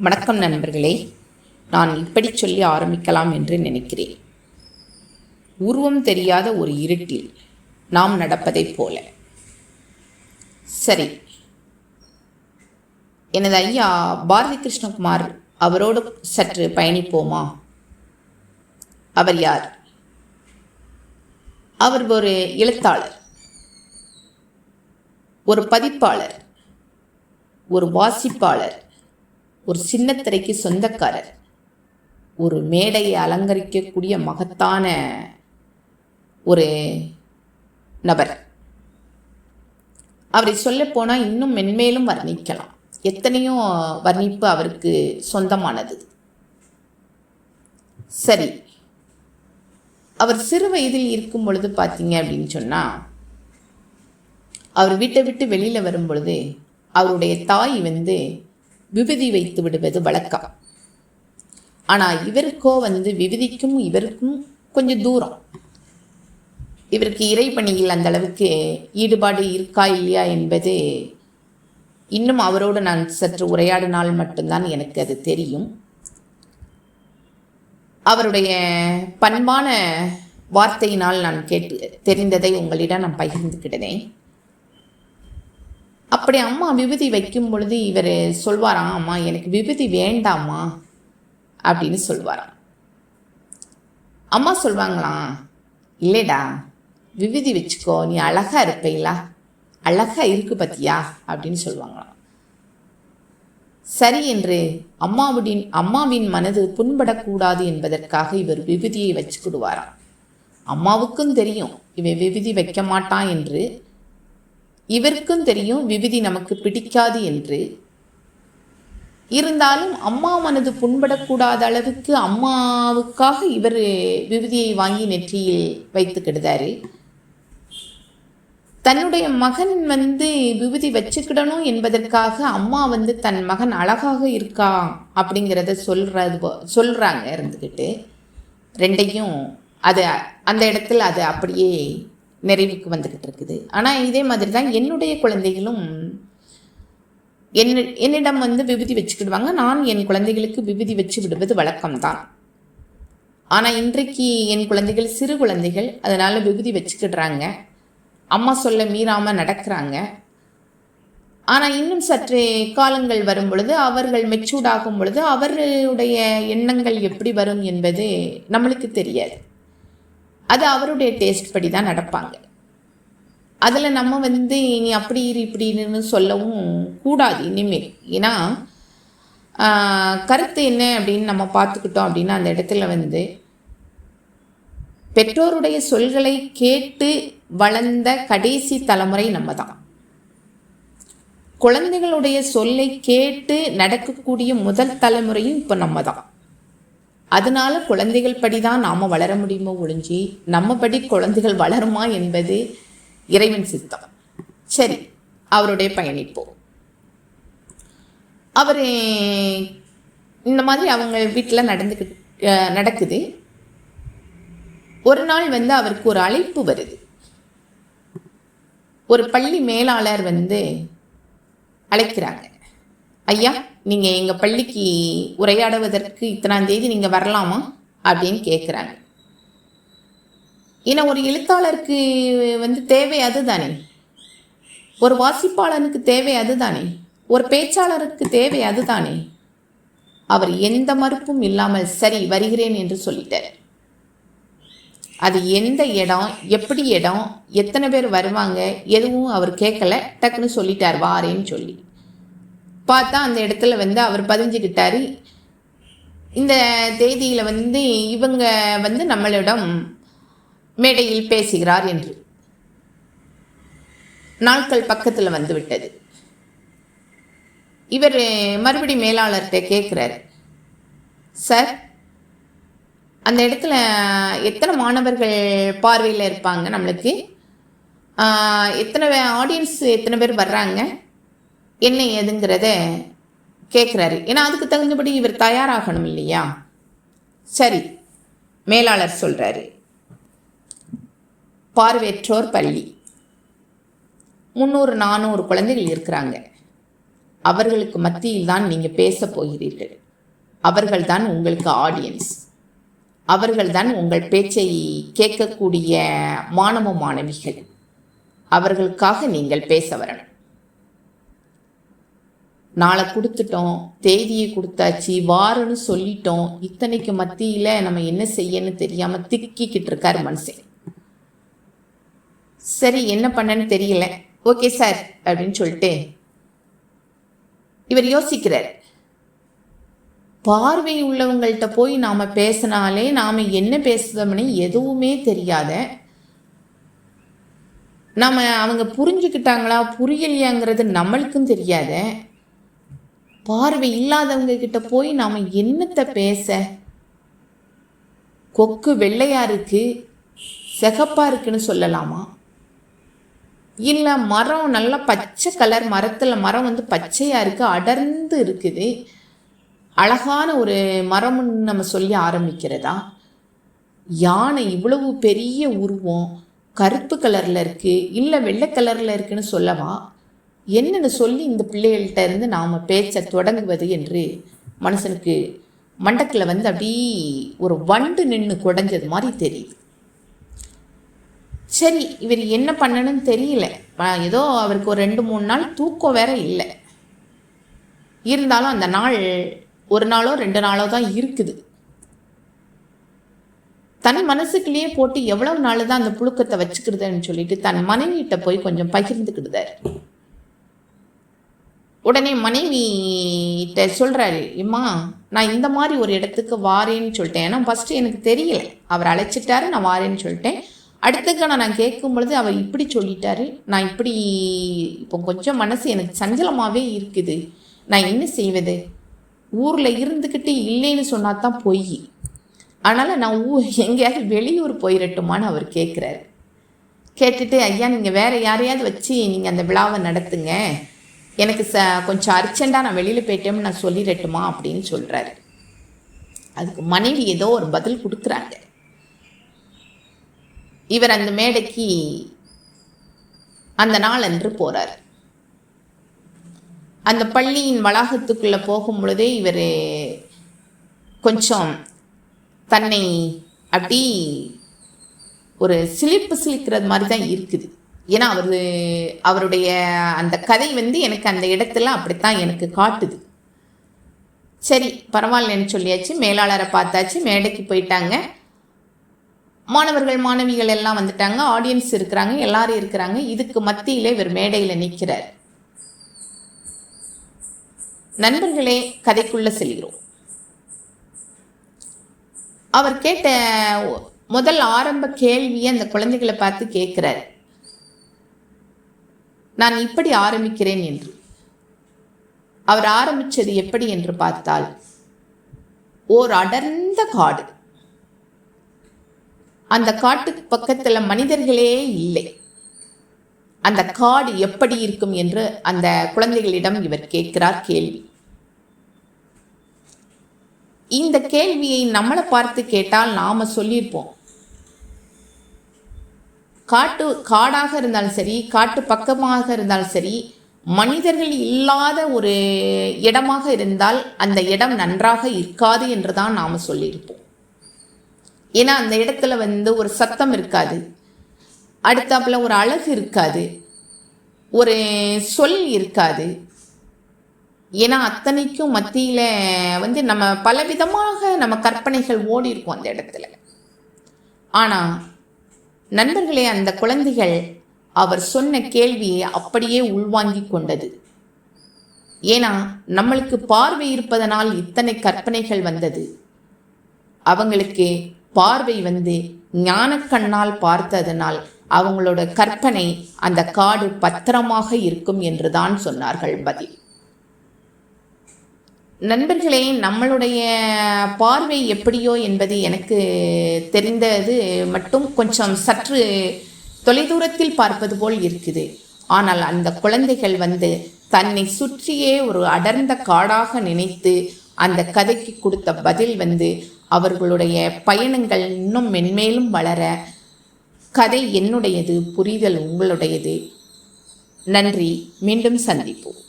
வணக்கம் நண்பர்களே. நான் இப்படி சொல்லி ஆரம்பிக்கலாம் என்று நினைக்கிறேன். உருவம் தெரியாத ஒரு இருட்டில் நாம் நடப்பதைப் போல. சரி, எனது ஐயா பாரதி கிருஷ்ணகுமார் அவரோடு சற்று பயணிப்போமா? அவர் யார்? அவர் ஒரு எழுத்தாளர், ஒரு பதிப்பாளர், ஒரு வாசிப்பாளர், ஒரு சின்னத்திரைக்கு சொந்தக்காரர், ஒரு மேடையை அலங்கரிக்கக்கூடிய மகத்தான ஒரு நபர். அவரை சொல்லப்போனால் இன்னும் மென்மேலும் வர்ணிக்கலாம். எத்தனையோ வர்ணிப்பு அவருக்கு சொந்தமானது. சரி, அவர் சிறு வயதில் இருக்கும் பொழுது பார்த்தீங்க அப்படின்னு சொன்னால், அவர் வீட்டை விட்டு வெளியில் வரும் பொழுது அவருடைய தாய் விபூதி வைத்து விடுவது வழக்கம். ஆனால் இவருக்கோ விபூதிக்கும் இவருக்கும் கொஞ்சம் தூரம். இவருக்கு இறைப்பணியில் அந்த அளவுக்கு ஈடுபாடு இருக்கா இல்லையா என்பது இன்னும் அவரோடு நான் சற்று உரையாடினால் மட்டும்தான் எனக்கு அது தெரியும். அவருடைய பண்பான வார்த்தையினால் நான் தெரிந்ததை உங்களிடம் நான் பகிர்ந்துக்கிட்டேன். அப்படி அம்மா விபூதி வைக்கும் பொழுது இவர் சொல்வாராம், அம்மா எனக்கு விபூதி வேண்டாமா அப்படின்னு சொல்வாராம். அம்மா சொல்வாங்களாம், இல்லைடா விபூதி வச்சுக்கோ, நீ அழகாக இருப்பீங்களா, அழகாக இருக்கு பத்தியா அப்படின்னு சொல்லுவாங்களாம். சரி என்று அம்மாவின் மனது புண்படக்கூடாது என்பதற்காக இவர் விபூதியை வச்சுக்கிடுவாராம். அம்மாவுக்கும் தெரியும் இவன் விபூதி வைக்க மாட்டான் என்று, இவருக்கும் தெரியும் விபூதி நமக்கு பிடிக்காது என்று. இருந்தாலும் அம்மா மனது புண்படக்கூடாத அளவுக்கு அம்மாவுக்காக இவர் விபூதியை வாங்கி நெற்றியில் வைத்துக்கிடுதாரு. தன்னுடைய மகன் விபூதி வச்சுக்கிடணும் என்பதற்காக அம்மா தன் மகன் அழகாக இருக்கா அப்படிங்கிறத சொல்கிறாங்க இருந்துக்கிட்டு. ரெண்டையும் அது அந்த இடத்துல அது அப்படியே நிறைவுக்கு வந்துக்கிட்டு இருக்குது. ஆனால் இதே மாதிரி தான் என்னுடைய குழந்தைகளும் என்னிடம் விபூதி வச்சுக்கிடுவாங்க. நான் என் குழந்தைகளுக்கு விபூதி வச்சு விடுவது வழக்கம்தான். ஆனால் இன்றைக்கு என் குழந்தைகள் சிறு குழந்தைகள், அதனால் விபூதி வச்சுக்கிடுறாங்க, அம்மா சொல்ல மீறாமல் நடக்கிறாங்க. ஆனால் இன்னும் சற்று காலங்கள் வரும் பொழுது, அவர்கள் மெச்சூர்ட் ஆகும் பொழுது அவருடைய எண்ணங்கள் எப்படி வரும் என்பது நம்மளுக்கு தெரியாது. அது அவருடைய டேஸ்ட் படி தான் நடப்பாங்க. அதில் நம்ம நீ அப்படி இரு இப்படின்னு சொல்லவும் கூடாது இனிமேல். ஏன்னா கருத்து என்ன அப்படின்னு நம்ம பார்த்துக்கிட்டோம் அப்படின்னா, அந்த இடத்துல பெற்றோருடைய சொல்களை கேட்டு வளர்ந்த கடைசி தலைமுறை நம்ம தான். குழந்தைகளுடைய சொல்லை கேட்டு நடக்கக்கூடிய முதல் தலைமுறையும் இப்போ நம்ம தான். அதனால குழந்தைகள் படி தான் நாம் வளர முடியுமோ ஒழிஞ்சி நம்ம படி குழந்தைகள் வளருமா என்பது இறைவன் சித்தம். சரி, அவருடைய பயணிப்போம். அவர் இந்த மாதிரி அவங்க வீட்டில் நடக்குது. ஒரு நாள் அவருக்கு ஒரு அழைப்பு வருது. ஒரு பள்ளி மேலாளர் அழைக்கிறாங்க. ஐயா, நீங்கள் எங்கள் பள்ளிக்கு உரையாடுவதற்கு இத்தனாம் தேதி நீங்கள் வரலாமா அப்படின்னு கேட்குறாங்க. ஏன்னா ஒரு எழுத்தாளருக்கு தேவை அதுதானே, ஒரு வாசிப்பாளனுக்கு தேவை அதுதானே, ஒரு பேச்சாளருக்கு தேவை அதுதானே. அவர் எந்த மறுப்பும் இல்லாமல் சரி வருகிறேன் என்று சொல்லிட்டார். அது எந்த இடம், எப்படி இடம், எத்தனை பேர் வருவாங்க எதுவும் அவர் கேட்கல, டக்குன்னு சொல்லிட்டார் வாரேன்னு சொல்லி. பார்த்தா அந்த இடத்துல அவர் பதிஞ்சுக்கிட்டாரு, இந்த தேதியில் இவங்க நம்மளிடம் மேடையில் பேசுகிறார் என்று. நாட்கள் பக்கத்தில் விட்டது. இவர் மறுபடி மேலாளர்கிட்ட கேட்குறாரு, சார் அந்த இடத்துல எத்தனை மாணவர்கள் பார்வையில் இருப்பாங்க, நம்மளுக்கு எத்தனை ஆடியன்ஸ் எத்தனை பேர் வர்றாங்க, என்ன ஏதுங்கிறத கேட்குறாரு. ஏன்னா அதுக்கு தகுந்தபடி இவர் தயாராகணும் இல்லையா. சரி, மேலாளர் சொல்கிறாரு, பார்வையற்றோர் பள்ளி 300-400 குழந்தைகள் இருக்கிறாங்க. அவர்களுக்கு மத்தியில் தான் நீங்கள் பேச போகிறீர்கள். அவர்கள்தான் உங்களுக்கு ஆடியன்ஸ். அவர்கள்தான் உங்கள் பேச்சை கேட்கக்கூடிய மாணவ மாணவிகள். அவர்களுக்காக நீங்கள் பேச வரணும். நாளை கொடுத்துட்டோம், தேதியை கொடுத்தாச்சு, வாரம்னு சொல்லிட்டோம். இத்தனைக்கு மத்தியில் நம்ம என்ன செய்யன்னு தெரியாமல் திக்கிக்கிட்டு இருக்கார் மனுஷன். சரி, என்ன பண்ணன்னு தெரியல, ஓகே சார் அப்படின்னு சொல்லிட்டு இவர் யோசிக்கிறார். பார்வை உள்ளவங்கள்ட்ட போய் நாம் பேசினாலே நாம் என்ன பேசுகிறோம்னு எதுவுமே தெரியாத, நம்ம அவங்க புரிஞ்சுக்கிட்டாங்களா புரியலையாங்கிறது நம்மளுக்கும் தெரியாத, பார்வை இல்லாதவங்க கிட்ட போய் நாம் என்னத்தை பேச? கொக்கு வெள்ளையா இருக்கு, சிகப்பா இருக்குன்னு சொல்லலாமா? இல்லை மரம் நல்லா பச்சை கலர், மரம் வந்து பச்சையாக இருக்குது, அடர்ந்து இருக்குது, அழகான ஒரு மரம்னு நம்ம சொல்லி ஆரம்பிக்கிறதா? யானை இவ்வளவு பெரிய உருவம் கருப்பு கலரில் இருக்குது, இல்லை வெள்ளை கலரில் இருக்குன்னு சொல்லவா? என்னென்னு சொல்லி இந்த பிள்ளைகள்கிட்ட இருந்து நாம் பேச்ச தொடங்குவது என்று மனுஷனுக்கு மண்டக்கில் வந்து அப்படி ஒரு வண்டு நின்று குடைஞ்சது மாதிரி தெரியுது. சரி, இவர் என்ன பண்ணணும்னு தெரியல. ஏதோ அவருக்கு ஒரு 2-3 நாள் தூக்கம் வேற இல்லை. இருந்தாலும் அந்த நாள் 1 நாளோ 2 நாளோ தான் இருக்குது. தன் மனசுக்குள்ளேயே போட்டு எவ்வளவு நாள் தான் அந்த புழுக்கத்தை வச்சுக்கிறதுன்னு சொல்லிட்டு தன் மனைவியிட்ட போய் கொஞ்சம் பகிர்ந்துக்கிடுதார். உடனே மனைவிட்ட சொல்கிறாரு, இம்மா நான் இந்த மாதிரி ஒரு இடத்துக்கு வாரேன்னு சொல்லிட்டேன். ஏன்னா ஃபஸ்ட்டு எனக்கு தெரியல, அவர் அழைச்சிட்டாரு, நான் வாரேன்னு சொல்லிட்டேன். அடுத்துக்கான நான் கேட்கும் பொழுது அவர் இப்படி சொல்லிட்டாரு, நான் இப்படி இப்போ கொஞ்சம் மனசு எனக்கு சஞ்சலமாகவே இருக்குது, நான் என்ன செய்வது? ஊரில் இருந்துக்கிட்டு இல்லைன்னு சொன்னா தான் பொய். அதனால் நான் எங்கேயாவது வெளியூர் போயிடட்டுமான்னு அவர் கேட்குறாரு. கேட்டுட்டு, ஐயா நீங்கள் வேறு யாரையாவது வச்சு நீங்கள் அந்த விழாவை நடத்துங்க, எனக்கு கொஞ்சம் அர்ஜெண்டாக நான் வெளியில் போயிட்டேன்னு நான் சொல்லிடட்டுமா அப்படின்னு சொல்கிறாரு. அதுக்கு மனைவி ஏதோ ஒரு பதில் கொடுக்குறாங்க. இவர் அந்த மேடைக்கு அந்த நாள் அன்று போகிறார். அந்த பள்ளியின் வளாகத்துக்குள்ளே போகும் பொழுதே இவர் கொஞ்சம் தன்னை அப்படி ஒரு சிலிக்கிறது மாதிரி தான் இருக்குது. ஏன்னா அவருடைய அந்த கதை வந்து எனக்கு அந்த இடத்துல அப்படித்தான் எனக்கு காட்டுது. சரி பரவாயில்லன்னு சொல்லியாச்சு, மேலாளரை பார்த்தாச்சு, மேடைக்கு போயிட்டாங்க, மாணவர்கள் மாணவிகள் எல்லாம் வந்துட்டாங்க, ஆடியன்ஸ் இருக்கிறாங்க, எல்லாரும் இருக்கிறாங்க. இதுக்கு மத்தியிலே இவர் மேடையில் நிற்கிறார். நண்பர்களே, கதைக்குள்ள செல்கிறோம். அவர் கேட்ட முதல் ஆரம்ப கேள்வியை அந்த குழந்தைகளை பார்த்து கேட்கிறார், நான் இப்படி ஆரம்பிக்கிறேன் என்று. அவர் ஆரம்பித்தது எப்படி என்று பார்த்தால், ஓர் அடர்ந்த காடு, அந்த காட்டுக்கு பக்கத்தில் மனிதர்களே இல்லை, அந்த காடு எப்படி இருக்கும் என்று அந்த குழந்தைகளிடம் இவர் கேட்கிறார் கேள்வி. இந்த கேள்வியை நம்மளை பார்த்து கேட்டால் நாம சொல்லியிருப்போம், காடாக இருந்தாலும் சரி, காட்டு பக்கமாக இருந்தாலும் சரி, மனிதர்கள் இல்லாத ஒரு இடமாக இருந்தால் அந்த இடம் நன்றாக இருக்காது என்று தான் நாம் சொல்லியிருப்போம். ஏன்னா அந்த இடத்துல வந்து ஒரு சத்தம் இருக்காது, அடுத்தாப்புல ஒரு அழகு இருக்காது, ஒரு சொல் இருக்காது. ஏன்னா அத்தனைக்கும் மத்தியில் வந்து நம்ம பலவிதமாக நம்ம கற்பனைகள் ஓடி இருக்கும் அந்த இடத்துல. ஆனால் நண்பர்களே, அந்த குழந்தைகள் அவர் சொன்ன கேள்வியை அப்படியே உள்வாங்கி கொண்டது. ஏன்னா நம்மளுக்கு பார்வை இருப்பதனால் இத்தனை கற்பனைகள் வந்தது, அவங்களுக்கு பார்வை வந்து ஞானக்கண்ணால் பார்த்ததனால் அவங்களோட கற்பனை அந்த காடு பத்திரமாக இருக்கும் என்று தான் சொன்னார்கள் பதில். நண்பர்களே, நம்மளுடைய பார்வை எப்படியோ என்பது எனக்கு தெரிந்தது மட்டும் கொஞ்சம் சற்று தொலைதூரத்தில் பார்ப்பது போல் இருக்குது. ஆனால் அந்த குழந்தைகள் வந்து தன்னை சுற்றியே ஒரு அடர்ந்த காடாக நினைத்து அந்த கதைக்கு கொடுத்த பதில் வந்து அவர்களுடைய பயணங்கள் இன்னும் மென்மேலும் வளர, கதை என்னுடையது, புரிதல் உங்களுடையது. நன்றி, மீண்டும் சந்திப்போம்.